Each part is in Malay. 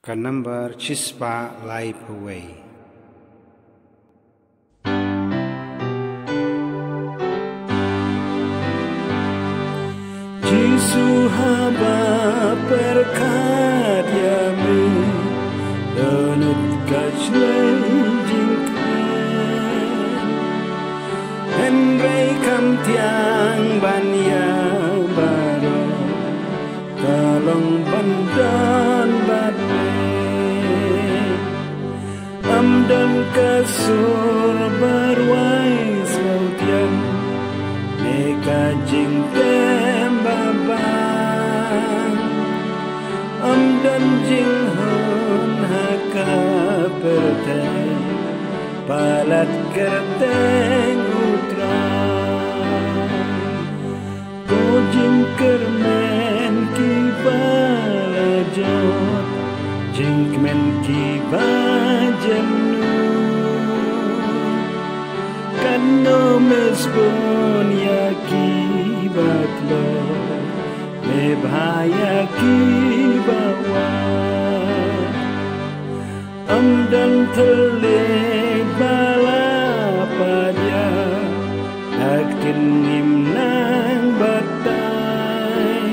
Ka number chispa life away. Jisu haba perkadiamu donut kaclay jingkan Henry kam tiang banya baro kalong bandan badne amdan kasur barwai sautian neka jingkan amdan jing hun haka pertai palat kerteng utrai ko jing kermen ki balajot jing men ki bajenu kanno mespon ya ki batlo bahaya ki bawa amdan terlek bala pada akin nimnang batai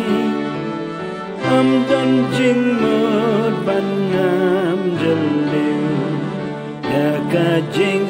amdan jingmot bangam jeliu ya ka jing